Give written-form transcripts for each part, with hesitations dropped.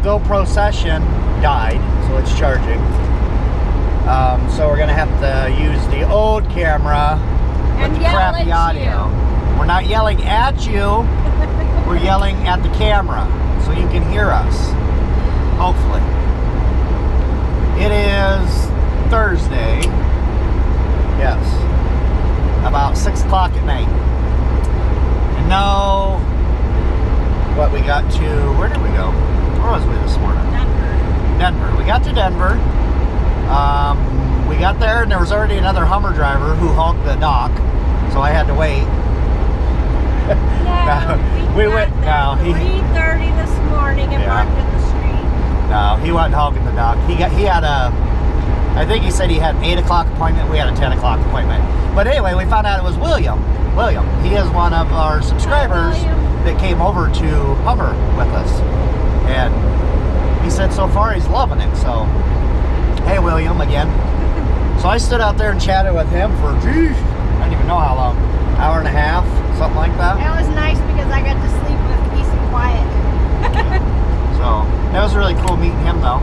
GoPro session died, so it's charging. So we're gonna have to use the old camera with the crappy audio. We're not yelling at you. We're yelling at the camera so you can hear us. Hopefully. It is Thursday. Yes. About 6 o'clock at night. And now what we got to, where did we go? Where was we this morning? Denver. We got to Denver. We got there and there was already another Hummer driver who hogged the dock, so I had to wait. We went 3:30 this morning and parked in the street. No, he wasn't hogging the dock. He had a, I think he said he had an 8 o'clock appointment. We had a 10 o'clock appointment. But anyway, we found out it was William. He is one of our subscribers that came over to Hummer with us. And he said so far he's loving it. So, hey William again. So I stood out there and chatted with him for, geez, I don't even know how long. Hour and a half, something like that. That was nice because I got to sleep with peace and quiet. So that was really cool meeting him though.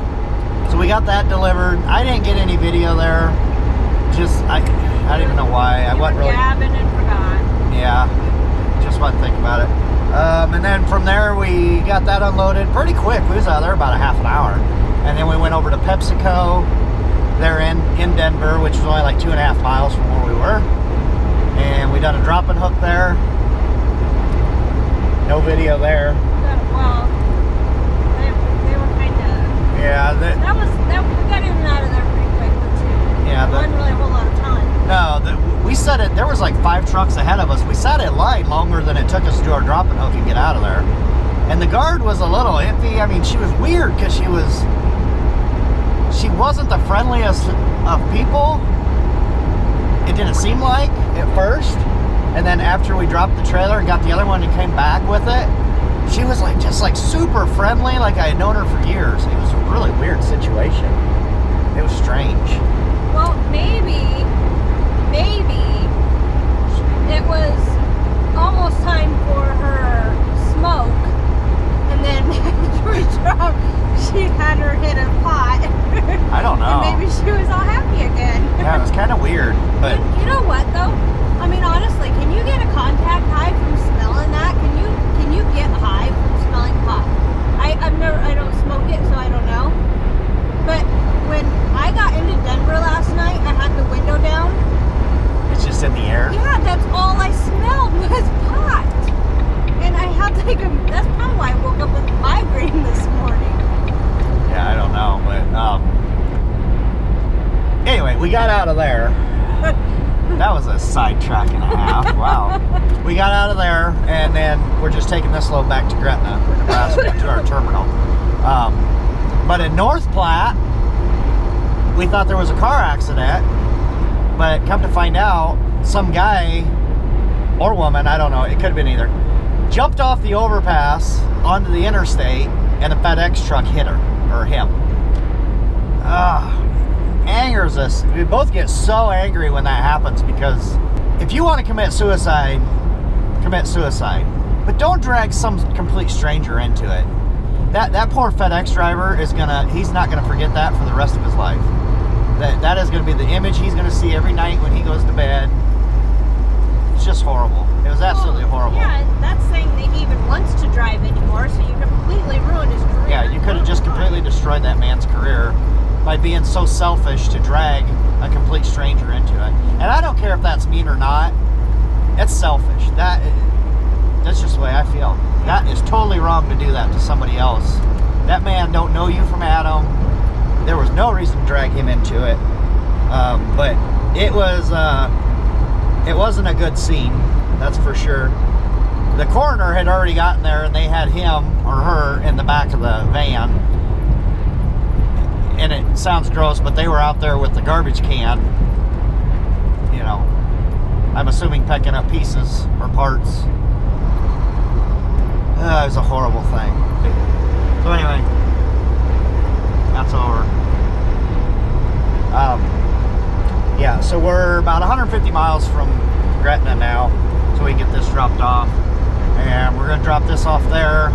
So we got that delivered. I didn't get any video there. Just I don't even know why. I wasn't really gabbing and forgot. Yeah, just wasn't thinking about it. And then from there we got that unloaded pretty quick. We was out there about a half an hour, and then we went over to PepsiCo. They're in Denver, which was only like 2.5 miles from where we were. And we done a drop and hook there. No video there. Well, they were kind of. Yeah. We got in and out of there pretty quickly too. Yeah. There wasn't really a whole lot of time. No, we set it. There was like 5 trucks ahead of us. We sat in line longer than it took us to do our drop and hook and get out of there. And the guard was a little iffy. I mean, she was weird because she wasn't the friendliest of people. It didn't seem like at first, and then after we dropped the trailer and got the other one and came back with it, she was like just like super friendly, like I had known her for years. It was a really weird situation. It was strange. Well, maybe it was almost time for her smoke, and then after we dropped, she had her hit a pot. I don't know. And maybe she was all happy again. Yeah, it was kind of weird, but you know what though? I mean, honestly, can you get a contact high from smelling that? Can you get high from smelling pot? I don't smoke it, so I don't know. But when I got into Denver last night, I had the window down. it's just in the air. Yeah, that's all I smelled was pot. And I had like that's probably why I woke up with a migraine this morning. Yeah, I don't know, but anyway, we got out of there. That was a sidetrack and a half. Wow. We got out of there, and then we're just taking this load back to Gretna, Nebraska, to our terminal. But in North Platte, we thought there was a car accident, but come to find out, some guy or woman, I don't know, it could have been either, jumped off the overpass onto the interstate, and a FedEx truck hit her, or him. Angers us. We both get so angry when that happens, because if you want to commit suicide, commit suicide. But don't drag some complete stranger into it. That poor FedEx driver he's not gonna forget that for the rest of his life. That is gonna be the image he's gonna see every night when he goes to bed. It's just horrible. It was absolutely horrible. Yeah, that's saying that he even wants to drive anymore, so you completely ruined his career. Yeah, you could have just completely destroyed that man's career by being so selfish to drag a complete stranger into it. And I don't care if that's mean or not. It's selfish. That's just the way I feel. That is totally wrong to do that to somebody else. That man don't know you from Adam. There was no reason to drag him into it. But it wasn't a good scene, that's for sure. The coroner had already gotten there, and they had him or her in the back of the van. And it sounds gross, but they were out there with the garbage can, you know, I'm assuming pecking up pieces or parts. It was a horrible thing. So anyway, that's over. Yeah, so we're about 150 miles from Gretna now, so we can get this dropped off. And we're gonna drop this off there.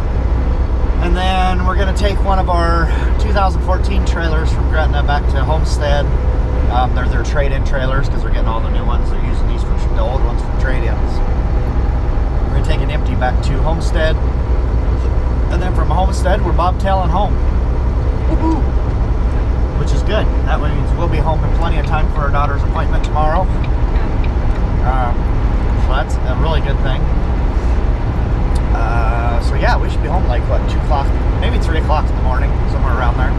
And then we're going to take one of our 2014 trailers from Gretna back to Homestead. They're their trade-in trailers because they're getting all the new ones. They're using these for the old ones for trade-ins. We're going to take an empty back to Homestead. And then from Homestead, we're bobtailing home. Woohoo! Which is good. That means we'll be home in plenty of time for our daughter's appointment tomorrow. So that's a really good thing. So yeah, we should be home like, what, 2 o'clock, maybe 3 o'clock in the morning, somewhere around there.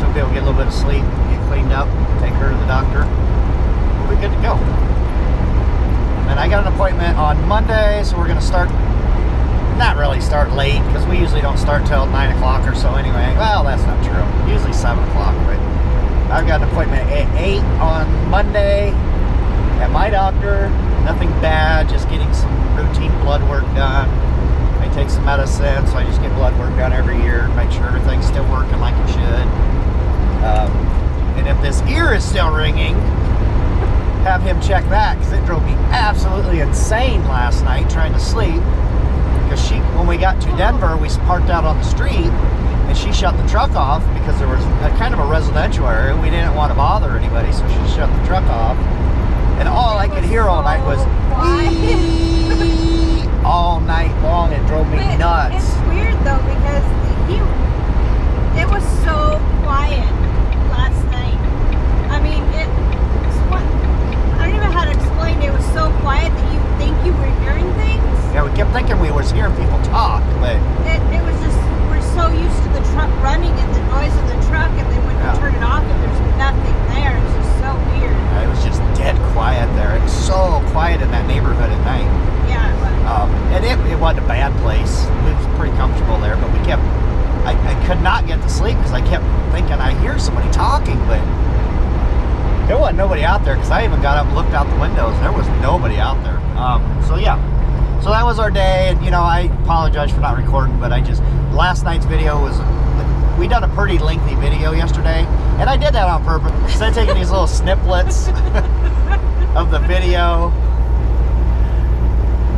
So we'll be able to get a little bit of sleep, get cleaned up, take her to the doctor. We'll be good to go. And I got an appointment on Monday, so we're going to start, not really start late, because we usually don't start till 9 o'clock or so anyway. Well, that's not true. Usually 7 o'clock, but I've got an appointment at 8 on Monday at my doctor. Nothing bad, just getting some routine blood work done. I take some medicine, so I just get blood work done every year, make sure everything's still working like it should. And if this ear is still ringing, have him check that, because it drove me absolutely insane last night trying to sleep. Because when we got to Denver, we parked out on the street, and she shut the truck off because there was kind of a residential area. We didn't want to bother anybody, so she shut the truck off. And all I could hear all night was all night long. It drove me nuts. It's weird though, because it was so quiet last night. I mean, I don't even know how to explain it. It was so quiet that you think you were hearing things. Yeah, we kept thinking we was hearing people talk, but it was just, we're so used to the truck running and the noise of the truck, and then when you turn it off and there's nothing there, it's just so weird. It was just dead quiet there. It was so quiet in that neighborhood at night. Yeah, it was. And it wasn't a bad place. We was pretty comfortable there, but I could not get to sleep because I kept thinking I hear somebody talking, but there wasn't nobody out there, because I even got up and looked out the windows. There was nobody out there. So yeah. So that was our day, and I apologize for not recording, but last night's video was, we done a pretty lengthy video yesterday, and I did that on purpose. Instead of taking these little snippets of the video,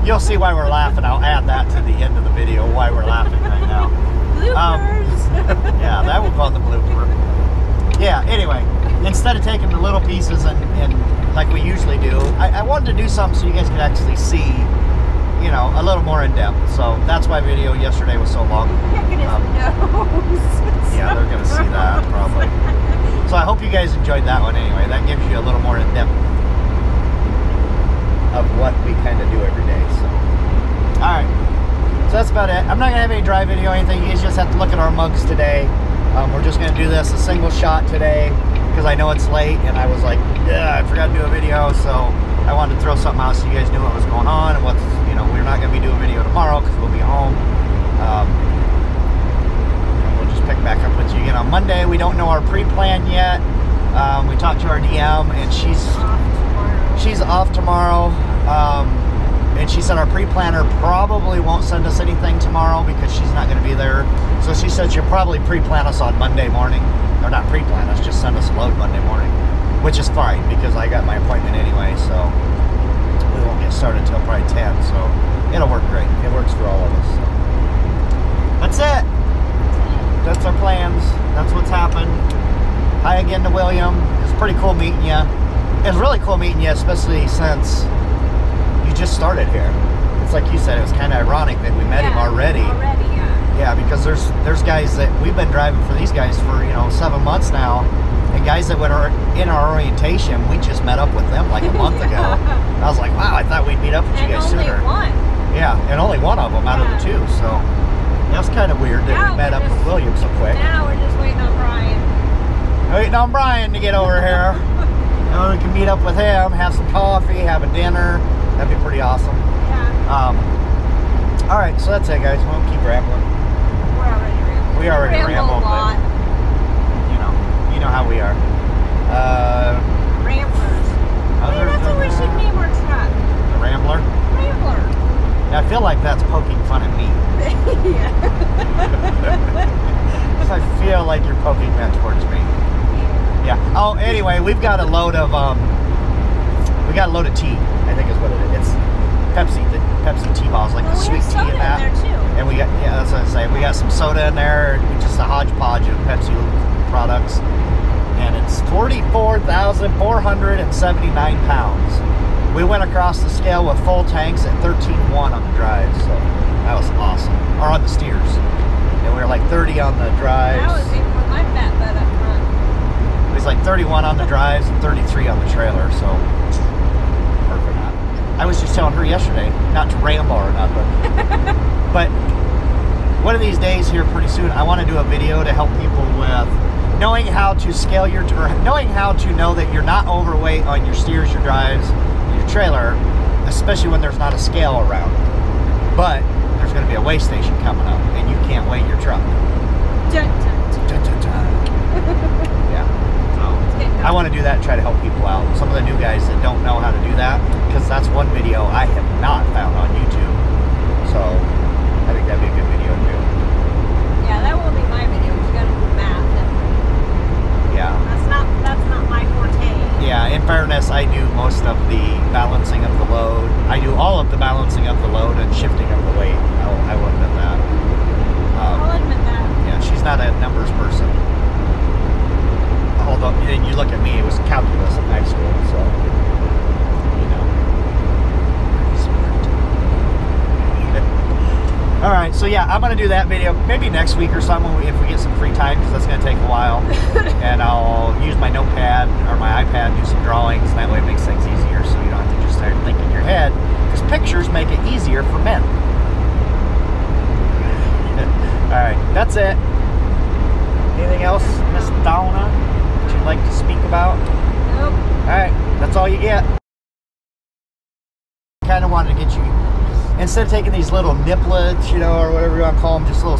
you'll see why we're laughing. I'll add that to the end of the video, why we're laughing right now. Bloopers! Yeah, that will go in the blooper. Yeah, anyway, instead of taking the little pieces and like we usually do, I wanted to do something so you guys could actually see, a little more in depth. So that's why video yesterday was so long. Look at his nose. Yeah, they're going to see that probably. So I hope you guys enjoyed that one anyway. That gives you a little more in depth of what we kind of do every day. So, alright. So that's about it. I'm not going to have any dry video or anything. You guys just have to look at our mugs today. We're just going to do this a single shot today because I know it's late, and I was like, yeah, I forgot to do a video, so I wanted to throw something out so you guys knew what was going on and what's, we're not going to be doing a video tomorrow because we'll be home. And we'll just pick back up with you again on Monday. We don't know our pre-plan yet. We talked to our DM, and she's off tomorrow. And she said our pre-planner probably won't send us anything tomorrow because she's not going to be there. So she said she'll probably pre-plan us on Monday morning. Or not pre-plan us, just send us a load Monday morning. Which is fine because I got my appointment anyway, so we won't get started until probably 10. So it'll work great. It works for all of us. So. That's it. That's our plans. That's what's happened. Hi again to William. It's pretty cool meeting you. It's really cool meeting you, especially since you just started here. It's like you said, it was kind of ironic that we met him already. Yeah, because there's guys that we've been driving for these guys for 7 months now, and guys that were in our orientation, we just met up with them like a month ago. I was like, wow, I thought we'd meet up with you guys sooner. And only one. Yeah, and only one of them out of the two. So that's kind of weird that we met up with William so quick. Now we're just waiting on Brian. Waiting on Brian to get over here. And we can meet up with him, have some coffee, have a dinner. That'd be pretty awesome. Yeah. All right, so that's it, guys. We won't keep rambling. We're already rambling. We already rambled, a lot. But you know how we are. Ramblers. Hey, that's what we should name our truck. The Rambler? Rambler. Now, I feel like that's poking fun at me. Yeah. I feel like you're poking that towards me. Yeah. Oh, anyway, we've got a load of tea. I think is what it is. It's Pepsi. The Pepsi tea balls, like the sweet tea and that. There too. And we got, yeah, that's what I say. We got some soda in there, just a hodgepodge of Pepsi products. And it's 44,479 pounds. We went across the scale with full tanks at 13.1 on the drive, so that was awesome. Or on the steers. And we were like 30 on the drives. That was even with my fat butt up front. It was like 31 on the drives and 33 on the trailer, so perfect. I was just telling her yesterday, not to ramble or nothing, but one of these days here pretty soon, I want to do a video to help people with knowing how to scale your, or knowing how to know that you're not overweight on your steers, your drives, your trailer, especially when there's not a scale around. But there's going to be a weigh station coming up, and you can't weigh your truck. Dun, dun, dun. Dun, dun, dun. Yeah. I want to do that and try to help people out. Some of the new guys that don't know how to do that, because that's one video I have not found on YouTube. So I think that'd be a good video to do. Yeah, that will be my video. You got to do math. And Yeah. That's not my forte. Yeah. In fairness, I do most of the balancing of the load. I do all of the balancing of the load and shifting of the weight. I will admit that. I'll admit that. Yeah, she's not a numbers person. Although, and you look at me, it was calculus in high school, so, you know, pretty smart. All right, so yeah, I'm going to do that video maybe next week or something if we get some free time, because that's going to take a while. And I'll use my notepad or my iPad and do some drawings, and that way it makes things easier so you don't have to just start thinking in your head, because pictures make it easier for men. All right, that's it. Anything else, Miss Donna, that you'd like to speak about? Nope. All right, that's all you get. Kind of wanted to get you, instead of taking these little niplets, you know, or whatever you want to call them, just little